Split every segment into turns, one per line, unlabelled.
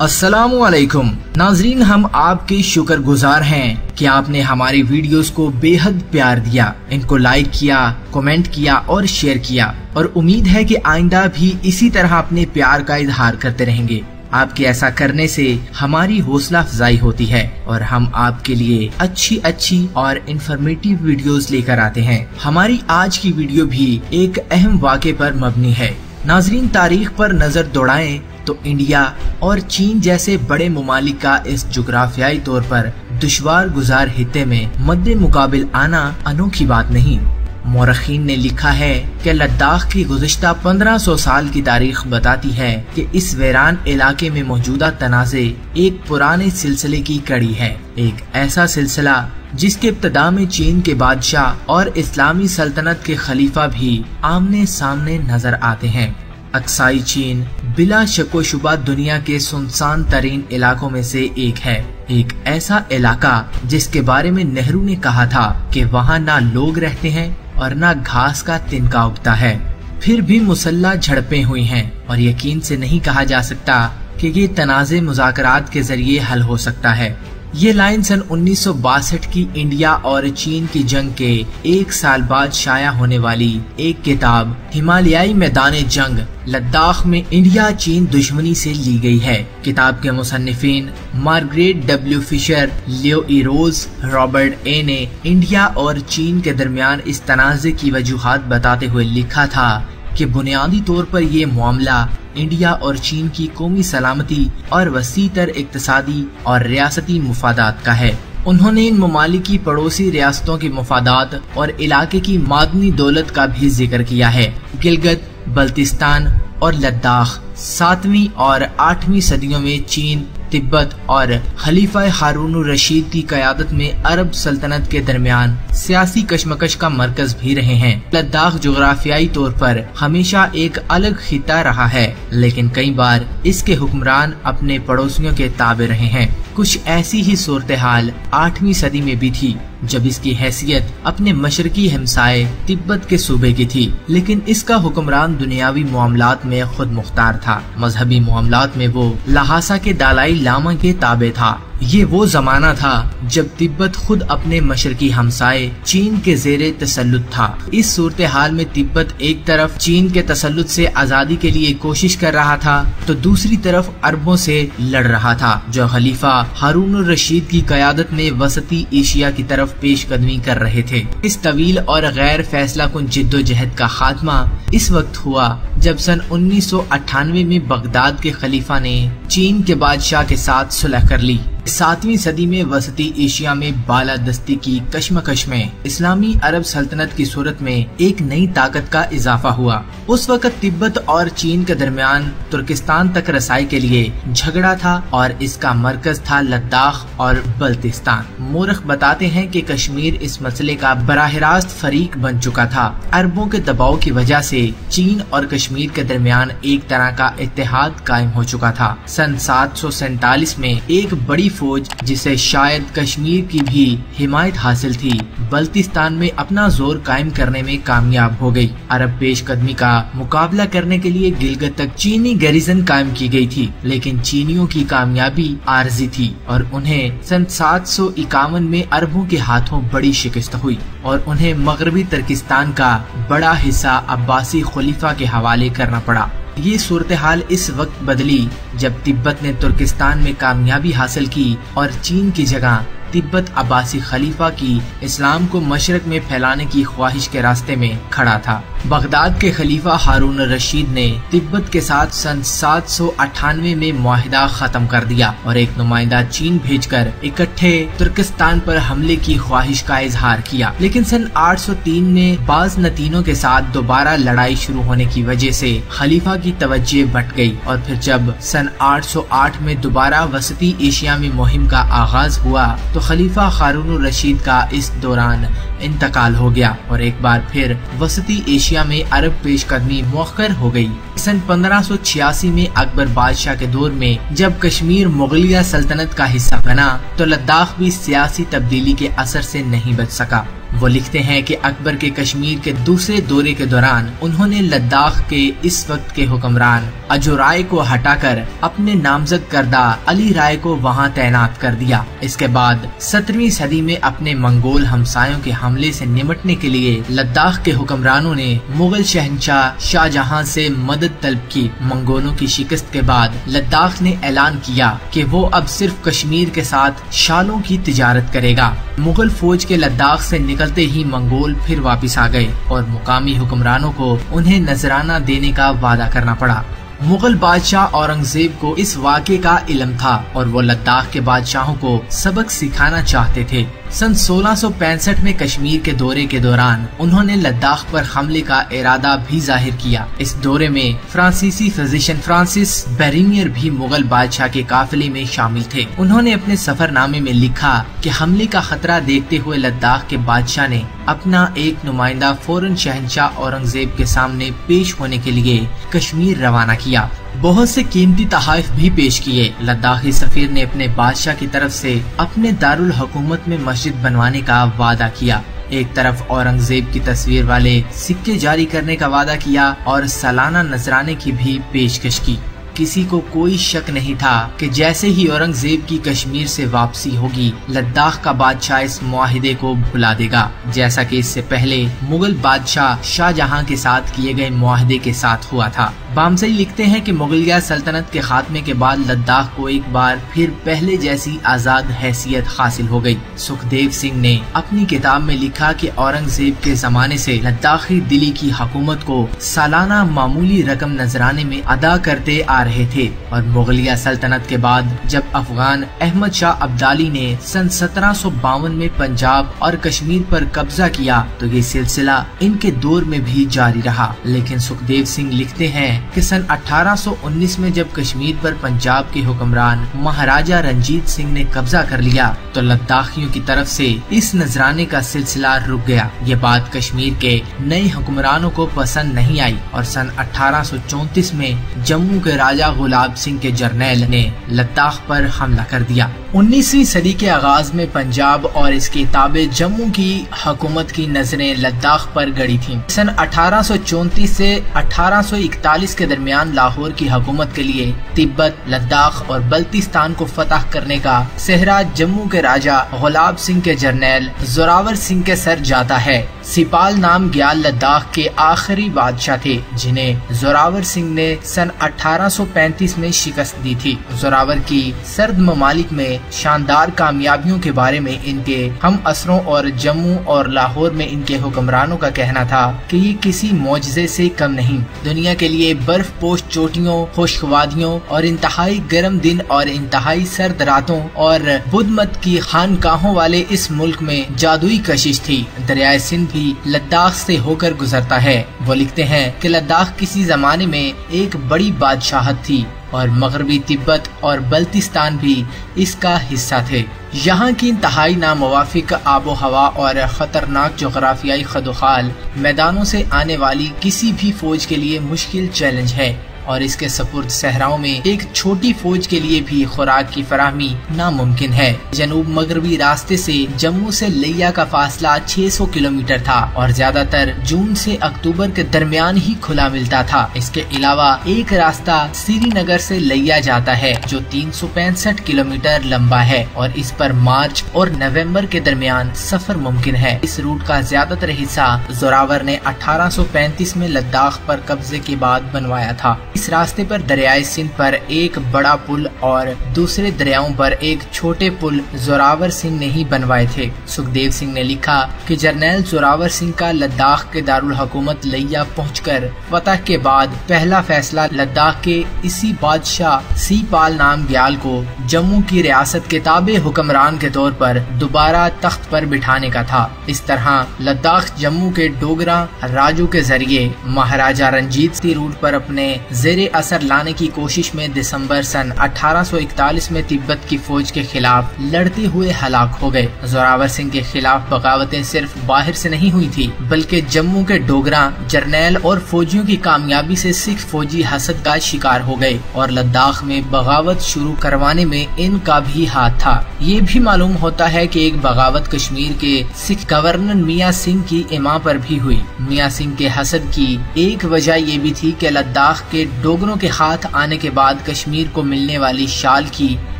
अस्सलामुअलैकुम नाजरीन, हम आपके शुक्रगुजार हैं कि आपने हमारी वीडियोस को बेहद प्यार दिया, इनको लाइक किया, कमेंट किया और शेयर किया और उम्मीद है कि आइंदा भी इसी तरह अपने प्यार का इजहार करते रहेंगे। आपके ऐसा करने से हमारी हौसला अफजाई होती है और हम आपके लिए अच्छी और इंफॉर्मेटिव वीडियोस लेकर आते हैं। हमारी आज की वीडियो भी एक अहम वाक़े पर मबनी है। नाजरीन, तारीख पर नजर दौड़ाएं तो इंडिया और चीन जैसे बड़े मुमालिक का इस जुग्राफियाई तौर पर दुश्वार गुजार हित्ते में मद्दे मुकाबिल आना अनोखी बात नहीं। मौरखीन ने लिखा है कि लद्दाख की गुज़िश्ता 1500 साल की तारीख बताती है कि इस वीरान इलाके में मौजूदा तनाज़े एक पुराने सिलसिले की कड़ी है। एक ऐसा सिलसिला जिसके इब्तिदा में चीन के बादशाह और इस्लामी सल्तनत के खलीफा भी आमने सामने नजर आते हैं। अक्साई चीन बिला शको शुबा दुनिया के सुनसान तरीन इलाकों में से एक है। एक ऐसा इलाका जिसके बारे में नेहरू ने कहा था कि वहाँ ना लोग रहते हैं और ना घास का तिनका उगता है। फिर भी मुसल्ला झड़पें हुई हैं और यकीन से नहीं कहा जा सकता कि ये तनाज़े मुज़ाकरात के जरिए हल हो सकता है। ये लाइन सन 1962 की इंडिया और चीन की जंग के एक साल बाद शाया होने वाली एक किताब हिमालयाई मैदान जंग लद्दाख में इंडिया चीन दुश्मनी से ली गई है। किताब के मुसन्निफीन Margaret W Fisher, Leo E Rose, Robert A ने इंडिया और चीन के दरमियान इस तनाज़े की वजूहात बताते हुए लिखा था कि बुनियादी तौर पर ये मामला इंडिया और चीन की कौमी सलामती और वसीतर इक्तिसादी और रियासती मुफादात का है। उन्होंने इन ममालिक की पड़ोसी रियासतों के मुफादात और इलाके की मादनी दौलत का भी जिक्र किया है। गिलगित बल्तिस्तान और लद्दाख 7वीं और 8वीं सदियों में चीन, तिब्बत और खलीफा हारून रशीद की क़यादत में अरब सल्तनत के दरमियान सियासी कशमकश का मरकज भी रहे हैं। लद्दाख जोग्राफियाई तौर पर हमेशा एक अलग खिता रहा है, लेकिन कई बार इसके हुक्मरान अपने पड़ोसियों के ताबे रहे हैं। कुछ ऐसी ही सूरत हाल 8वीं सदी में भी थी, जब इसकी हैसियत अपने मशरकी हमसाए तिब्बत के सूबे की थी, लेकिन इसका हुक्मरान दुनियावी मामलात में खुद मुख्तार था। मजहबी मामलात में वो लहासा के दलाई लामा के ताबे था। ये वो जमाना था जब तिब्बत खुद अपने मशरकी हमसाए चीन के जेरे तसल्लुत था। इस सूरत हाल में तिब्बत एक तरफ चीन के तसल्लुत से आजादी के लिए कोशिश कर रहा था तो दूसरी तरफ अरबों से लड़ रहा था, जो खलीफा हारून रशीद की क़यादत में वसती एशिया की तरफ पेशकदमी कर रहे थे। इस तवील और गैर फैसला कुन जिद्दोजहद का खात्मा इस वक्त हुआ जब सन 1998 में बगदाद के खलीफा ने चीन के बादशाह के साथ सुलह कर ली। 7वीं सदी में वसती एशिया में बालादस्ती की कशमकश में इस्लामी अरब सल्तनत की सूरत में एक नई ताकत का इजाफा हुआ। उस वक्त तिब्बत और चीन के दरमियान तुर्किस्तान तक रसाई के लिए झगड़ा था और इसका मरकज था लद्दाख और बल्तिस्तान। मोरख बताते हैं कि कश्मीर इस मसले का बराह रास्त फरीक बन चुका था। अरबों के दबाव की वजह से चीन और कश्मीर के दरमियान एक तरह का इत्तेहाद कायम हो चुका था। सन 747 में एक बड़ी फौज, जिसे शायद कश्मीर की भी हिमायत हासिल थी, बल्तिस्तान में अपना जोर कायम करने में कामयाब हो गई। अरब पेशकदमी का मुकाबला करने के लिए गिलगित तक चीनी गैरिजन कायम की गई थी, लेकिन चीनियों की कामयाबी आर्जी थी और उन्हें सन 751 में अरबों के हाथों बड़ी शिकस्त हुई और उन्हें मगरबी तुर्किस्तान का बड़ा हिस्सा अब्बासी खलीफा के हवाले करना पड़ा। ये सूरत हाल इस वक्त बदली जब तिब्बत ने तुर्किस्तान में कामयाबी हासिल की और चीन की जगह तिब्बत अब्बासी खलीफा की इस्लाम को मशरक में फैलाने की ख्वाहिश के रास्ते में खड़ा था। बगदाद के खलीफा हारून रशीद ने तिब्बत के साथ सन 798 में मुआहिदा खत्म कर दिया और एक नुमाइंदा चीन भेजकर इकट्ठे तुर्किस्तान पर हमले की ख्वाहिश का इजहार किया, लेकिन सन 803 में बाज नतीनों के साथ दोबारा लड़ाई शुरू होने की वजह से खलीफा की तवज्जो बट गई और फिर जब सन 808 में दोबारा वसती एशिया में मुहिम का आगाज हुआ तो खलीफा हारून रशीद का इस दौरान इंतकाल हो गया और एक बार फिर वसती एशिया में अरब पेशकदमी मौखर हो गई। सन 1586 में अकबर बादशाह के दौर में जब कश्मीर मुगलिया सल्तनत का हिस्सा बना तो लद्दाख भी सियासी तब्दीली के असर से नहीं बच सका। वो लिखते हैं कि अकबर के कश्मीर के दूसरे दौरे के दौरान उन्होंने लद्दाख के इस वक्त के हुक्मरान अजो राय को हटाकर अपने नामजद करदा अली राय को वहां तैनात कर दिया। इसके बाद 17वीं सदी में अपने मंगोल हमसायों के हमले से निपटने के लिए लद्दाख के हुक्मरानों ने मुगल शहंशाह शाहजहां से मदद तलब की। मंगोलों की शिकस्त के बाद लद्दाख ने ऐलान किया कि वो अब सिर्फ कश्मीर के साथ शालों की तिजारत करेगा। मुगल फौज के लद्दाख से निकलते ही मंगोल फिर वापस आ गए और मुकामी हुक्मरानों को उन्हें नजराना देने का वादा करना पड़ा। मुगल बादशाह औरंगजेब को इस वाक़े का इल्म था और वो लद्दाख के बादशाहों को सबक सिखाना चाहते थे। सन 1665 में कश्मीर के दौरे के दौरान उन्होंने लद्दाख पर हमले का इरादा भी जाहिर किया। इस दौरे में फ्रांसीसी फिजिशियन फ्रांसिस बेरिनियर भी मुगल बादशाह के काफिले में शामिल थे। उन्होंने अपने सफरनामे में लिखा कि हमले का खतरा देखते हुए लद्दाख के बादशाह ने अपना एक नुमाइंदा फौरन शहंशाह औरंगजेब के सामने पेश होने के लिए कश्मीर रवाना किया। बहुत से कीमती तोहफे भी पेश किए। लद्दाखी सफीर ने अपने बादशाह की तरफ से अपने दारुल हुकूमत में मस्जिद बनवाने का वादा किया। एक तरफ औरंगजेब की तस्वीर वाले सिक्के जारी करने का वादा किया और सालाना नजराने की भी पेशकश की। किसी को कोई शक नहीं था कि जैसे ही औरंगजेब की कश्मीर से वापसी होगी, लद्दाख का बादशाह इस मुआहिदे को भुला देगा, जैसा कि इससे पहले मुगल बादशाह शाहजहां के साथ किए गए मुआहिदे के साथ हुआ था। बामसई लिखते हैं कि मुगलिया सल्तनत के खात्मे के बाद लद्दाख को एक बार फिर पहले जैसी आजाद हैसियत हासिल हो गई। सुखदेव सिंह ने अपनी किताब में लिखा कि औरंगजेब के जमाने से लद्दाखी दिली की हुकूमत को सालाना मामूली रकम नजराने में अदा करते आ रहे थे और मुगलिया सल्तनत के बाद जब अफगान अहमद शाह अब्दाली ने सन 1752 में पंजाब और कश्मीर पर कब्जा किया तो ये सिलसिला इनके दौर में भी जारी रहा। लेकिन सुखदेव सिंह लिखते हैं कि सन 1819 में जब कश्मीर पर पंजाब के हुक्मरान महाराजा रंजीत सिंह ने कब्जा कर लिया तो लद्दाखियों की तरफ से इस नजराने का सिलसिला रुक गया। ये बात कश्मीर के नए हुक्मरानों को पसंद नहीं आई और सन 1834 में जम्मू के राजा गुलाब सिंह के जर्नैल ने लद्दाख पर हमला कर दिया। 19वीं सदी के आगाज में पंजाब और इसके ताबे जम्मू की हुकूमत की नजरें लद्दाख पर गड़ी थीं। सन 1834 से 1841 के दरमियान लाहौर की हुकूमत के लिए तिब्बत, लद्दाख और बल्तिस्तान को फतह करने का सेहरा जम्मू के राजा गुलाब सिंह के जर्नैल जोरावर सिंह के सर जाता है। सिपाल नाम ग्याल लद्दाख के आखिरी बादशाह थे जिन्हें जोरावर सिंह ने सन 1835 में शिकस्त दी थी। जोरावर की सर्द ममालिक में शानदार कामयाबियों के बारे में इनके हम असरों और जम्मू और लाहौर में इनके हुक्मरानों का कहना था कि ये किसी मौजज़े से कम नहीं। दुनिया के लिए बर्फ पोश चोटियों, खुश्क वादियों और इंतहाई गर्म दिन और इंतहाई सर्द रातों और बुद्ध मत की खानकाहों वाले इस मुल्क में जादुई कशिश थी। दरियाए सिंध भी लद्दाख से होकर गुजरता है। वो लिखते हैं कि लद्दाख किसी जमाने में एक बड़ी बादशाहत थी और मगरबी तिब्बत और बल्तिस्तान भी इसका हिस्सा थे। यहाँ की इंतहाई नामुवाफिक आबो हवा और खतरनाक जोग्राफियाई खदोखाल मैदानों से आने वाली किसी भी फौज के लिए मुश्किल चैलेंज है और इसके सपुर्द सहराओं में एक छोटी फौज के लिए भी खुराक की फराहमी नामुमकिन है। जनूब मगरबी रास्ते से जम्मू से लिया का फासला 600 किलोमीटर था और ज्यादातर जून से अक्टूबर के दरमियान ही खुला मिलता था। इसके अलावा एक रास्ता श्रीनगर से लिया जाता है जो 365 किलोमीटर लंबा है और इस पर मार्च और नवंबर के दरमियान सफर मुमकिन है। इस रूट का ज्यादातर हिस्सा जोरावर ने 1835 में लद्दाख पर कब्जे के बाद बनवाया था। इस रास्ते पर दरियाए सिंध पर एक बड़ा पुल और दूसरे दरियाओं पर एक छोटे पुल जोरावर सिंह ने ही बनवाए थे। सुखदेव सिंह ने लिखा कि जर्नैल जोरावर सिंह का लद्दाख के दारुल हुकूमत लिया पहुंचकर फतह के बाद पहला फैसला लद्दाख के इसी बादशाह सीपाल नाम ग्याल को जम्मू की रियासत के ताबे हुक्मरान के तौर पर दोबारा तख्त पर बिठाने का था। इस तरह लद्दाख जम्मू के डोगरा राजू के जरिए महाराजा रंजीत सिंह रूट पर अपने जेरे असर लाने की कोशिश में दिसंबर सन 1841 में तिब्बत की फौज के खिलाफ लड़ते हुए हलाक हो गए। जोरावर सिंह के खिलाफ बगावतें सिर्फ बाहर से नहीं हुई थी, बल्कि जम्मू के डोगरा जर्नैल और फौजियों की कामयाबी से सिख फौजी हसद का शिकार हो गए और लद्दाख में बगावत शुरू करवाने में इनका भी हाथ था। ये भी मालूम होता है कि एक बगावत कश्मीर के सिख गवर्नर मियाँ सिंह की इमाम पर भी हुई। मियाँ सिंह के हसद की एक वजह ये भी थी कि लद्दाख के डोगरों के हाथ आने के बाद कश्मीर को मिलने वाली शाल की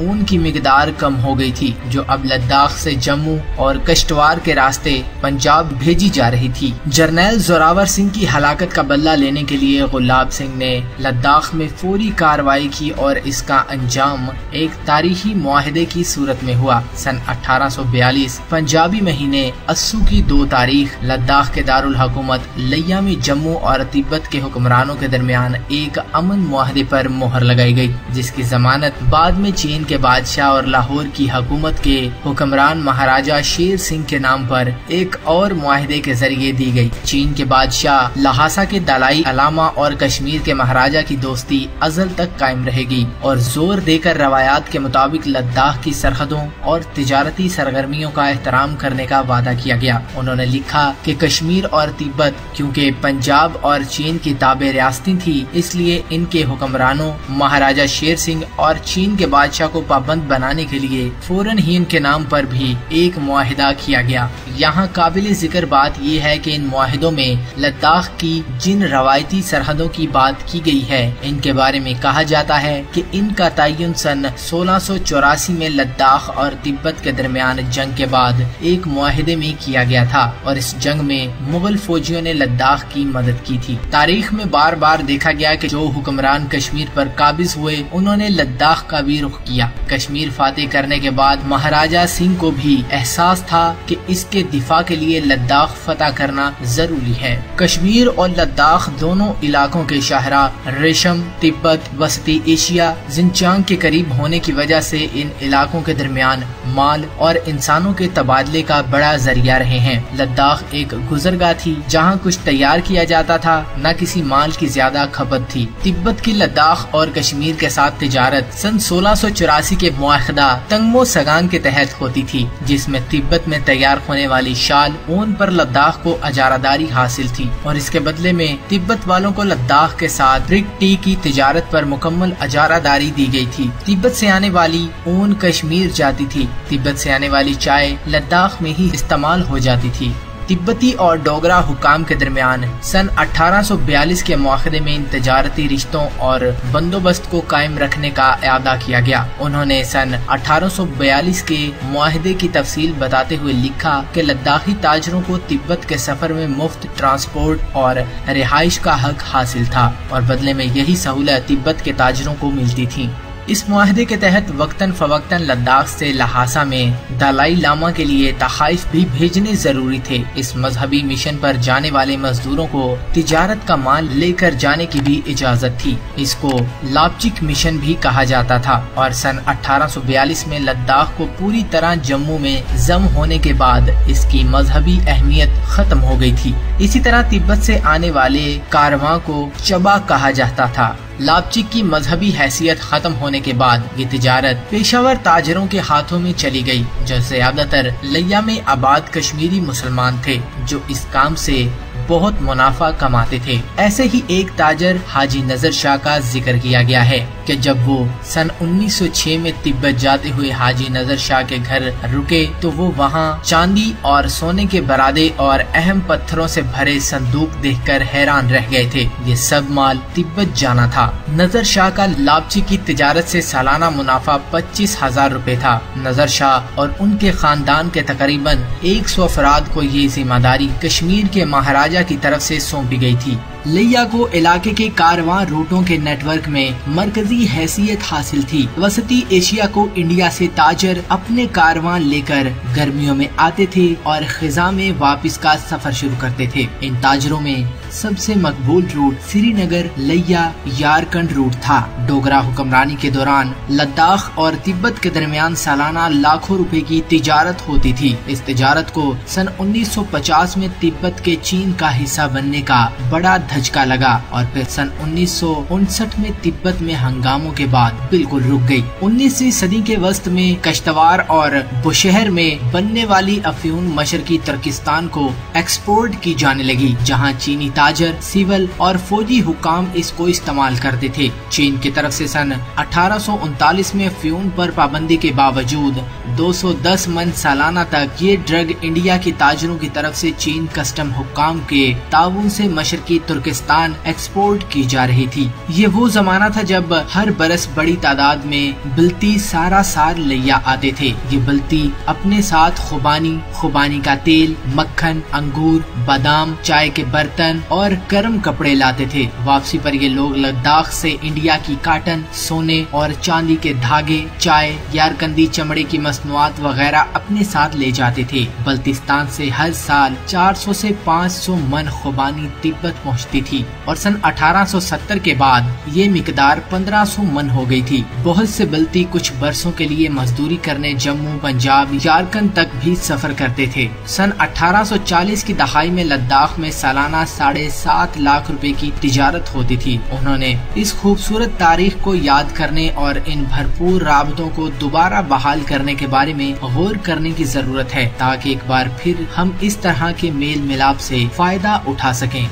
ऊन की मिकदार कम हो गई थी, जो अब लद्दाख से जम्मू और कश्तवार के रास्ते पंजाब भेजी जा रही थी। जर्नैल जोरावर सिंह की हलाकत का बदला लेने के लिए गुलाब सिंह ने लद्दाख में फौरी कार्रवाई की और इसका अंजाम एक तारीखी मुआहदे की सूरत में हुआ। सन 1842 पंजाबी महीने अस्सू की 2 तारीख लद्दाख के दारुल हुकूमत लिया में जम्मू और तिब्बत के हुक्मरानों के दरमियान एक अमन मुआहदे पर मोहर लगाई गई, जिसकी जमानत बाद में चीन के बादशाह और लाहौर की हुकूमत के हुक्मरान महाराजा शेर सिंह के नाम पर एक और मुआहदे के जरिए दी गई। चीन के बादशाह लहासा के दलाई अलामा और कश्मीर के महाराजा की दोस्ती अजल तक कायम रहेगी और जोर देकर रवायात के मुताबिक लद्दाख की सरहदों और तिजारती सरगर्मियों का एहतराम करने का वादा किया गया। उन्होंने लिखा कि कश्मीर और तिब्बत क्योंकि पंजाब और चीन की ताबे रियासतें थी, इसलिए इनके हुक्मरानों महाराजा शेर सिंह और चीन के बादशाह को पाबंद बनाने के लिए फौरन ही इनके नाम पर भी एक मुआहिदा किया गया। यहाँ काबिल जिक्र बात यह है कि इन मुआहिदों में लद्दाख की जिन रवायती सरहदों की बात की गई है, इनके बारे में कहा जाता है कि इनका तयन सन 1684 में लद्दाख और तिब्बत के दरमियान जंग के बाद एक मुआहिदे में किया गया था और इस जंग में मुगल फौजियों ने लद्दाख की मदद की थी। तारीख में बार बार देखा गया कि जो हुक्मरान कश्मीर पर काबिज हुए, उन्होंने लद्दाख का भी रुख किया। कश्मीर फातेह करने के बाद महाराजा सिंह को भी एहसास था कि इसके दिफा के लिए लद्दाख फतह करना जरूरी है। कश्मीर और लद्दाख दोनों इलाकों के शाहरा रेशम, तिब्बत, वसती एशिया, जिनचांग के करीब होने की वजह से इन इलाकों के दरमियान माल और इंसानों के तबादले का बड़ा जरिया रहे हैं। लद्दाख एक गुजरगाह थी जहाँ कुछ तैयार किया जाता था, न किसी माल की ज्यादा खपत थी। तिब्बत की लद्दाख और कश्मीर के साथ तिजारत सन 1684 के मुआहदा तंगमो सगान के तहत होती थी, जिसमें तिब्बत में तैयार होने वाली शाल ऊन पर लद्दाख को अजारादारी हासिल थी और इसके बदले में तिब्बत वालों को लद्दाख के साथ ब्रिक टी की तिजारत पर मुकम्मल अजारादारी दी गई थी। तिब्बत से आने वाली ऊन कश्मीर जाती थी, तिब्बत से आने वाली चाय लद्दाख में ही इस्तेमाल हो जाती थी। तिब्बती और डोगरा हुकाम के दरमियान सन 1842 के मुआहदे में इन तजारती रिश्तों और बंदोबस्त को कायम रखने का इरादा किया गया। उन्होंने सन 1842 के मुआहदे की तफसील बताते हुए लिखा कि लद्दाखी ताजरों को तिब्बत के सफर में मुफ्त ट्रांसपोर्ट और रिहाइश का हक हासिल था और बदले में यही सहूलत तिब्बत के ताजरों को मिलती थी। इस मुआहदे के तहत वक्तन फवक्तन लद्दाख से लहासा में दलाई लामा के लिए तहाइफ भी भेजने जरूरी थे। इस मजहबी मिशन पर जाने वाले मजदूरों को तिजारत का माल लेकर जाने की भी इजाजत थी। इसको लापचिक मिशन भी कहा जाता था और सन 1842 में लद्दाख को पूरी तरह जम्मू में जम होने के बाद इसकी मजहबी अहमियत खत्म हो गई थी। इसी तरह तिब्बत से आने वाले कारवां को चबा कहा जाता था। लापचिक की मजहबी हैसियत खत्म होने के बाद ये तिजारत पेशावर ताजरों के हाथों में चली गई, जो ज्यादातर लिया में आबाद कश्मीरी मुसलमान थे जो इस काम से बहुत मुनाफा कमाते थे। ऐसे ही एक ताजर हाजी नजर शाह का जिक्र किया गया है कि जब वो सन 1906 में तिब्बत जाते हुए हाजी नजर शाह के घर रुके तो वो वहाँ चांदी और सोने के बरादे और अहम पत्थरों से भरे संदूक देखकर हैरान रह गए थे। ये सब माल तिब्बत जाना था। नजर शाह का लापची की तिजारत से सालाना मुनाफा 25,000 रुपए था। नजर शाह और उनके खानदान के तकरीबन 100 अफराद को ये जिम्मेदारी कश्मीर के महाराजा की तरफ से सौंपी गई थी। लिया को इलाके के कारवां रूटों के नेटवर्क में मरकजी हैसियत हासिल थी। वसती एशिया को इंडिया से ताजर अपने कारवां लेकर गर्मियों में आते थे और खिजा में वापस का सफर शुरू करते थे। इन ताजरों में सबसे मकबूल रूट श्रीनगर लिया यारकंड रूट था। डोगरा हुक्मरानी के दौरान लद्दाख और तिब्बत के दरमियान सालाना लाखों रुपए की तिजारत होती थी। इस तिजारत को सन 1950 में तिब्बत के चीन का हिस्सा बनने का बड़ा धचका लगा और फिर सन 1959 में तिब्बत में हंगामों के बाद बिल्कुल रुक गई। 19वीं सदी के वस्त में कश्तवार और बुशहर में बनने वाली अफीम मशरकी तुर्किस्तान को एक्सपोर्ट की जाने लगी, जहां चीनी ताजर, सिविल और फौजी हुकाम इसको इस्तेमाल करते थे। चीन की तरफ से सन 1839 में अफीम पर पाबंदी के बावजूद 210 मन सालाना तक ये ड्रग इंडिया के ताजरों की तरफ से चीन कस्टम हुक्काम के ताउन से मशरकी तुर्किस्तान एक्सपोर्ट की जा रही थी। ये वो जमाना था जब हर बरस बड़ी तादाद में बिल्ती सारा सार लिया आते थे। ये बिल्ती अपने साथ खुबानी का तेल, मक्खन, अंगूर, बादाम, चाय के बर्तन और गर्म कपड़े लाते थे। वापसी पर ये लोग लद्दाख से इंडिया की काटन, सोने और चांदी के धागे, चाय, यारकंदी चमड़े की मसनूआत वगैरह अपने साथ ले जाते थे। बल्तिस्तान से हर साल 400 से 500 मन खुबानी तिब्बत पहुंचती थी और सन 1870 के बाद ये मिकदार 1500 मन हो गई थी। बहुत से बल्ती कुछ बरसों के लिए मजदूरी करने जम्मू, पंजाब, झारखंड तक भी सफर करते थे। सन 1840 की दहाई में लद्दाख में सालाना 7.5 लाख रुपए की तिजारत होती थी। उन्होंने इस खूबसूरत तारीख को याद करने और इन भरपूर राबतों को दोबारा बहाल करने के बारे में गौर करने की जरूरत है, ताकि एक बार फिर हम इस तरह के मेल मिलाप से फायदा उठा सकें।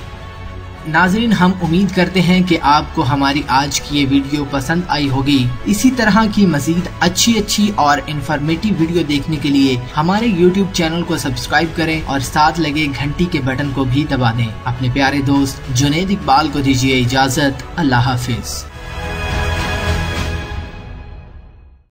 नाजरीन, हम उम्मीद करते हैं कि आपको हमारी आज की ये वीडियो पसंद आई होगी। इसी तरह की मजीद अच्छी और इन्फॉर्मेटिव वीडियो देखने के लिए हमारे YouTube चैनल को सब्सक्राइब करें और साथ लगे घंटी के बटन को भी दबा दें। अपने प्यारे दोस्त जुनैद इकबाल को दीजिए इजाजत। अल्लाह हाफिज।